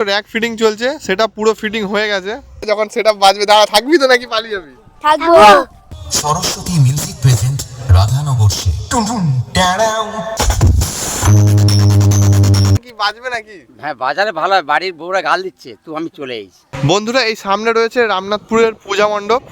Rack fitting চলছে, সেটা পুরো ফিটিং হয়ে গেছে। যখন সেটা বাজবে দাঁড়া থাকবি তো নাকি পালিয়ে যাবি? থাকবো। সরস্বতী মিউজিক প্রেজেন্ট রাধানগর সে টুনটুন টাড়াও। কি বাজবে নাকি? হ্যাঁ বাজারে ভালো হয়, বাড়ির বউরা গাল দিচ্ছে তো আমি চলে এসেছি। বন্ধুরা এই সামনে রয়েছে রামনাথপুরের পূজা মণ্ডপ।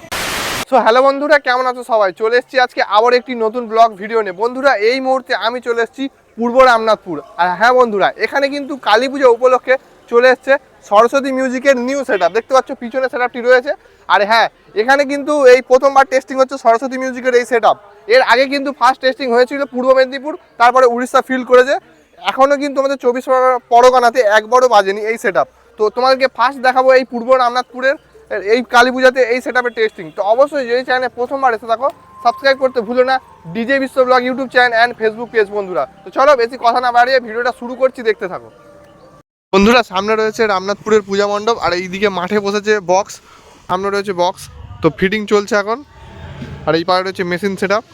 সো হ্যালো বন্ধুরা, কেমন আছো সবাই? চলে এসেছি আজকে আবার একটি নতুন ব্লগ ভিডিও নিয়ে। বন্ধুরা এই মুহূর্তে আমি চলে এসেছি পূর্ব রামনাথপুর। আর হ্যাঁ বন্ধুরা, এখানে কিন্তু কালী পুজো উপলক্ষে চলে এসছে সরস্বতী মিউজিকের নিউ সেট আপ। দেখতে পাচ্ছ পিছনে সেট আপটি রয়েছে। আর হ্যাঁ, এখানে কিন্তু এই প্রথমবার টেস্টিং হচ্ছে সরস্বতী মিউজিকের এই সেট আপ। এর আগে কিন্তু ফার্স্ট টেস্টিং হয়েছিল পূর্ব মেদিনীপুর, তারপরে উড়িষ্যা ফিল করেছে। এখনও কিন্তু আমাদের 24 পরগনাতে একবারও বাজেনি এই সেট আপ। তো তোমাদেরকে ফার্স্ট দেখাবো এই পূর্ব রামনাথপুরের এই কালী পূজাতে এই সেট আপের টেস্টিং। তো অবশ্যই যদি চ্যানেলে প্রথমবার এসে থাকো সাবস্ক্রাইব করতে ভুলো না, ডিজে বিশ্ব blog YouTube channel and Facebook page. বন্ধুরা তো চলো বেশি কথা না বাড়িয়ে ভিডিওটা শুরু করছি, দেখতে থাকো। বন্ধুরা সামনে রয়েছে রামনাথপুরের পূজা মণ্ডপ, আর এইদিকে মাঠে বসেছে বক্স, সামনে রয়েছে বক্স। তো ফিটিং চলছে এখন, আর এই পাশে রয়েছে মেশিন সেট আপ।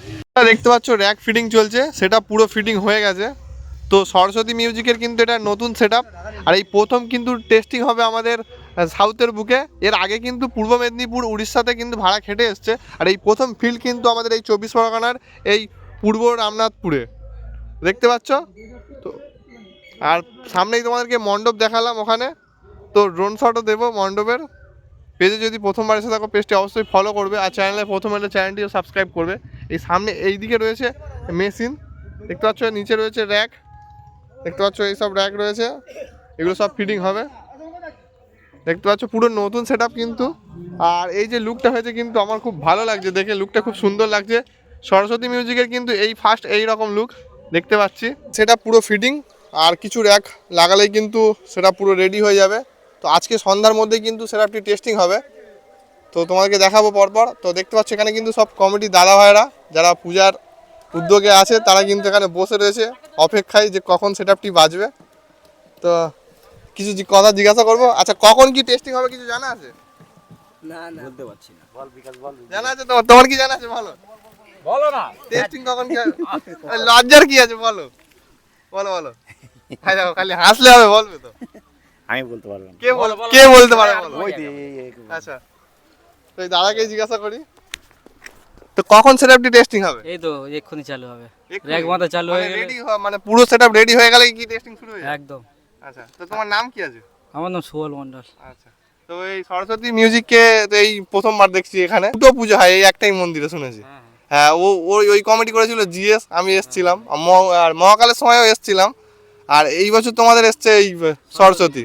দেখতে পাচ্ছ র‍্যাক ফিটিং চলছে, সেটা পুরো ফিটিং হয়ে গেছে। তো সরস্বতী মিউজিকের কিন্তু এটা নতুন সেট আপ, আর এই প্রথম কিন্তু টেস্টিং হবে আমাদের সাউথের বুকে। এর আগে কিন্তু পূর্ব মেদিনীপুর উড়িষ্যাতে কিন্তু ভাড়া খেটে এসছে, আর এই প্রথম ফিল্ড কিন্তু আমাদের এই 24 পরগনার এই পূর্ব রামনাথপুরে। দেখতে পাচ্ছ তো, আর সামনেই তোমাদেরকে মণ্ডপ দেখালাম ওখানে। তো ড্রোন শটও দেবো মণ্ডপের। পেজে যদি প্রথমবার এসে থাকো পেজটি অবশ্যই ফলো করবে, আর চ্যানেলে প্রথম এলে চ্যানেলটিও সাবস্ক্রাইব করবে। এই সামনে এই দিকে রয়েছে মেশিন, দেখতে পাচ্ছ নিচে রয়েছে র‍্যাক, দেখতে পাচ্ছ এইসব র‍্যাক রয়েছে, এগুলো সব ফিটিং হবে। দেখতে পাচ্ছ পুরো নতুন সেট আপ কিন্তু। আর এই যে লুকটা হয়েছে কিন্তু আমার খুব ভালো লাগছে দেখে, লুকটা খুব সুন্দর লাগছে। সরস্বতী মিউজিকের কিন্তু এই ফার্স্ট এই রকম লুক দেখতে পাচ্ছি। সেটা পুরো ফিটিং, আর কিছু র‍্যাক লাগালেই কিন্তু সেটা পুরো রেডি হয়ে যাবে। তো আজকে সন্ধ্যার মধ্যেই কিন্তু সেটআপটি টেস্টিং হবে, তো তোমাদেরকে দেখাবো পরপর। তো দেখতে পাচ্ছ এখানে কিন্তু সব কমিটি দাদা ভাইরা যারা পূজার উদ্যোগে আছে তারা কিন্তু এখানে বসে রয়েছে অপেক্ষায় যে কখন সেটআপটি বাজবে। তো কিছু কথা জিজ্ঞাসা করবো। আচ্ছা কখন কি টেস্টিং হবে কিছু জানা আছে? না না বলতে পারছি না। বল বিকাশ বল। জানা আছে তোমার? তোমার কি জানা আছে বলো? বলো না টেস্টিং কখন কি লজ্জার কি আছে বলো, বলো বলো। হ্যাঁ দেখো খালি হাসলে হবে, বলবে তো। আমি বলতে পারবো না। কে বলতে পারে বলো? ওই দে আচ্ছা তো এই দাদাকে জিজ্ঞাসা করি, তো কখন সেটআপটি টেস্টিং হবে? এই তো এক্ষুনি চালু হবে, র‍্যাক মাথা চালু হয়ে গেলে রেডি মানে পুরো সেটআপ রেডি হয়ে গেলে কি টেস্টিং শুরু হয়ে যাবে? একদম। আচ্ছা তো তোমার নাম কি আছে? আমার নাম সুবল মণ্ডল। আচ্ছা তো এই সরস্বতী মিউজিককে তো এই প্রথমবার দেখছি এখানে। দুটো পুজো হয় এই একটাই মন্দিরে শুনেছি। হ্যাঁ ওই কমিটি করেছিল জিএস, আমি এসেছিলাম, আর মহাকালের সময়ও এসেছিলাম। আর এই বছর তোমাদের এসছে এই সরস্বতী।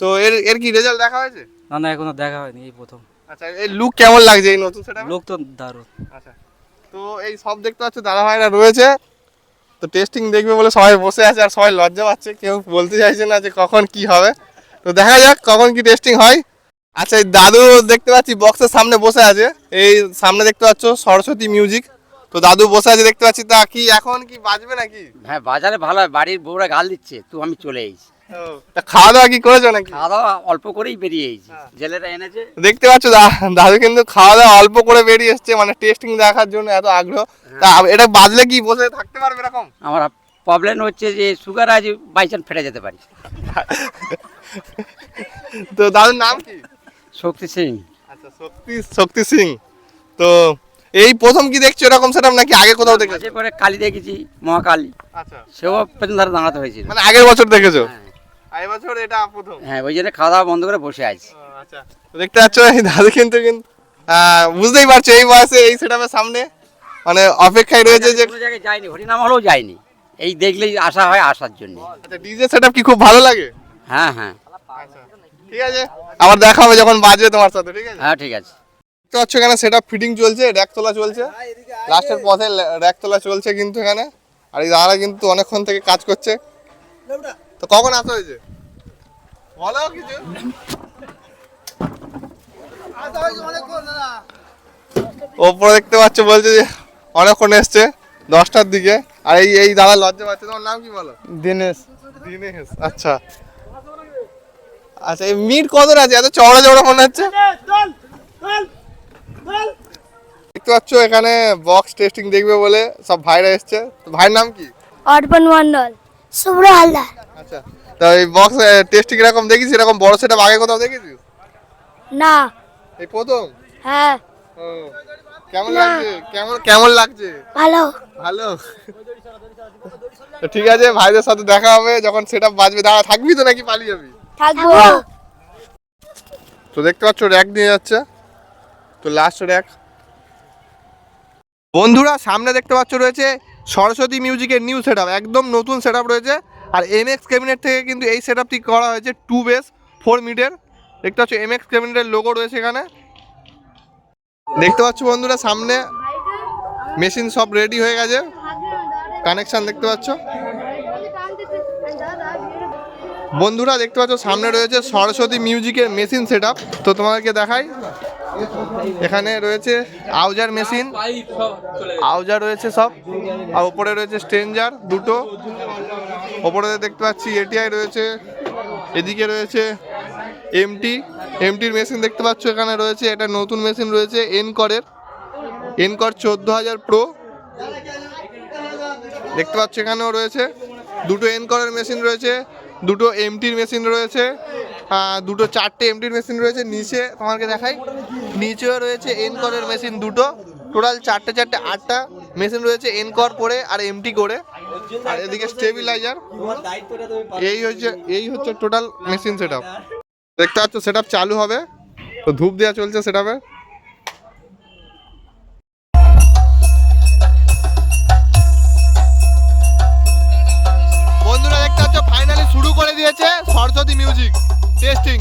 তো এর কি রেজাল্ট দেখা হয়েছে? না না এখনো দেখা হয়নি, এই প্রথম। আচ্ছা এই লুক কেমন লাগছে এই নতুন সেটআপে? লোক তো দারুণ। আচ্ছা তো এই সব দেখতে পাচ্ছ দাদা ভাইরা রয়েছে, তো টেস্টিং দেখবে বলে সবাই বসে আছে, আর সবাই লজ্জা পাচ্ছে, কেউ বলতে চাইছে না যে কখন কি হবে। তো দেখা যাক কখন কি টেস্টিং হয়। আচ্ছা এই দাদু দেখতে পাচ্ছি বক্সের সামনে বসে আছে, এই সামনে দেখতে পাচ্ছ সরস্বতী মিউজিক। তো দাদু বসে আছে দেখতে পাচ্ছি, তা কি এখন কি বাজবে নাকি? হ্যাঁ বাজারে ভালো হয়, বাড়ির বউরা গাল দিচ্ছে তো আমি চলে এসেছি। তা খাওয়া দাওয়া কি করেছো নাকি? খাওয়া দাওয়া অল্প করেই বেরিয়ে এসেছি, জেলেরা এনেছে। দেখতে পাচ্ছ দাদু কিন্তু খাওয়া দাওয়া অল্প করে বেরিয়ে এসছে, মানে টেস্টিং দেখার জন্য এত আগ্রহ। তা এটা বাজলে কি বসে থাকতে পারবে এরকম? আমার প্রবলেম হচ্ছে যে সুগার আজ বাই চান্স ফেটে যেতে পারি। তো দাদুর নাম কি? শক্তি সিং। আচ্ছা শক্তি সিং। তো এই প্রথম কি দেখছো এরকম সেটআপ নাকি আগে কোথাও দেখেছো? মাঝে পরে কালী দেখেছি, মহাকালী। আচ্ছা সেও পেছন ধারে দাঁড়াতে হয়েছিল। মানে আগের বছর দেখেছো? হ্যাঁ। এই বছর এটা প্রথম? হ্যাঁ ওই জন্য খাওয়া দাওয়া বন্ধ করে বসে আছি। আচ্ছা তো দেখতে পাচ্ছ এই দাদু কিন্তু বুঝতেই পারছো এই বয়সে এই সেটআপের সামনে মানে অপেক্ষায় রয়েছে যে। কোনো জায়গায় যাইনি, হরিনাম হলেও যাইনি, এই দেখলেই আশা হয় আসার জন্য। আচ্ছা ডিজে সেটআপ কি খুব ভালো লাগে? হ্যাঁ হ্যাঁ আচ্ছা ঠিক আছে, আবার দেখা হবে যখন বাজবে তোমার সাথে, ঠিক আছে? হ্যাঁ ঠিক আছে। দেখতে পাচ্ছ এখানে সেটআপ ফিটিং চলছে, র‍্যাক তোলা চলছে, লাস্টের পথে র‍্যাক তোলা চলছে কিন্তু এখানে। আর এই দাদারা কিন্তু অনেকক্ষণ থেকে কাজ করছে। তো কখন আসা হয়েছে বলো কিছু? ওপরে দেখতে পাচ্ছ বলছে যে অনেকক্ষণ এসছে 10টার দিকে। আর এই দাদা লজ্জা পাচ্ছে। তোমার নাম কি বলো? দিনেশ। দিনেশ। আচ্ছা আচ্ছা এই মিট কত আছে, এত চওড়া চওড়া মনে হচ্ছে? দেখতে পাচ্ছ এখানে বক্স টেস্টিং দেখবে বলে সব ভাইরা এসছে। তো ভাইয়ের নাম কি? অর্পণ মণ্ডল। শুভ্র হালদার। আচ্ছা তা এই বক্স টেস্টিং এরকম দেখিস, এরকম বড় সেটআপ আগে কোথাও দেখেছিস? না। এই প্রথম? হ্যাঁ। ও, কেমন লাগছে? কেমন লাগছে? ভালো। ভালো। তো ঠিক আছে, ভাইদের সাথে দেখা হবে যখন সেটআপ বাজবে। দাঁড়া থাকবি তো নাকি পালিয়ে যাবি? থাকবো। তো দেখতে পাচ্ছ র্যাক নিয়ে যাচ্ছে, তো লাস্ট র্যাক। বন্ধুরা সামনে দেখতে পাচ্ছ রয়েছে সরস্বতী মিউজিকের নিউ সেটআপ, একদম নতুন সেটআপ রয়েছে। আর এমএক্স ক্যাবিনেট থেকে কিন্তু এই সেটআপটি করা হয়েছে 2 বেস 4 মিডের। দেখতে পাচ্ছ এমএক্স ক্যাবিনেটের লোগো রয়েছে এখানে। দেখতে পাচ্ছ বন্ধুরা সামনে মেশিন সব রেডি হয়ে গেছে, কানেকশন দেখতে পাচ্ছ। বন্ধুরা দেখতে পাচ্ছ সামনে রয়েছে সরস্বতী মিউজিকের মেশিন সেটআপ। তো তোমাদেরকে দেখাই, এখানে রয়েছে আউজার মেশিন, আউজার রয়েছে সব, আর ওপরে রয়েছে স্ট্রেঞ্জার দুটো, ওপরে দেখতে পাচ্ছি এটিআই রয়েছে, এদিকে রয়েছে এমটির মেশিন দেখতে পাচ্ছ এখানে রয়েছে। এটা নতুন মেশিন রয়েছে এনকরের, এনকর 14000 প্রো দেখতে পাচ্ছ। এখানেও রয়েছে দুটো এনকরের মেশিন রয়েছে, দুটো এমটির মেশিন রয়েছে, দুটো 4টে এমটির মেশিন রয়েছে। নিচে তোমাকে দেখাই, নিচেও রয়েছে এনকরের মেশিন দুটো, টোটাল 4টে 8টা মেশিন রয়েছে এনকর করে আর এমটি করে। আর এদিকে স্টেবিলাইজার। এই হচ্ছে টোটাল মেশিন সেটআপ। দেখতে পাচ্ছ সেটআপ চালু হবে, তো ধূপ দেওয়া চলছে সেটআপে। বন্ধুরা দেখতে পাচ্ছ ফাইনালি শুরু করে দিয়েছে সরস্বতী মিউজিক টেস্টিং।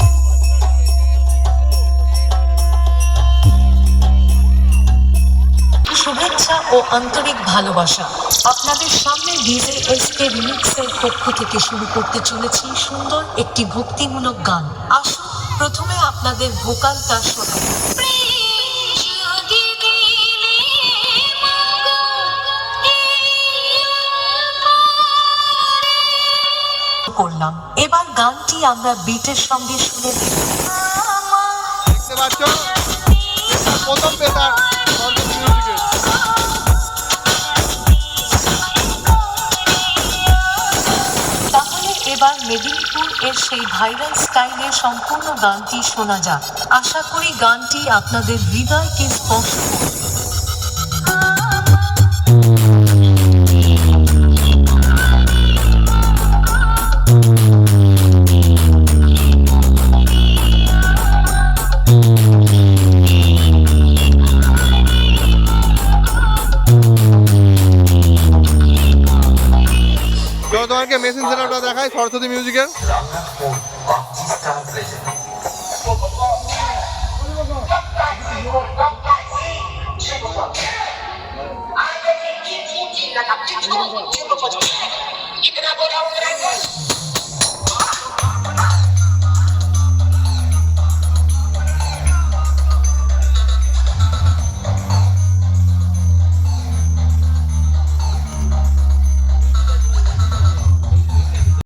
শুভেচ্ছা ও আন্তরিক ভালোবাসা। আপনাদের সামনে ডিজে এসকে রিমিক্সের পক্ষ থেকে শুরু করতে চলেছি সুন্দর একটি ভক্তিমূলক গান। আসুন প্রথমে আপনাদের ভোকালটা শোনাই। করলাম, এবার গানটি আমরা বিটের সঙ্গে শুনে নেব। দেখতে পাচ্ছ এটা প্রথম পেশার সরস্বতী মিউজিকের। তাহলে এবার মেদিনীপুর এর সেই ভাইরাল স্টাইলে সম্পূর্ণ গানটি শোনা যাক। আশা করি গানটি আপনাদের হৃদয়কে স্পর্শ করবে। তোমাকে মেশিন সেটআপটা দেখাই সরস্বতী মিউজিকের।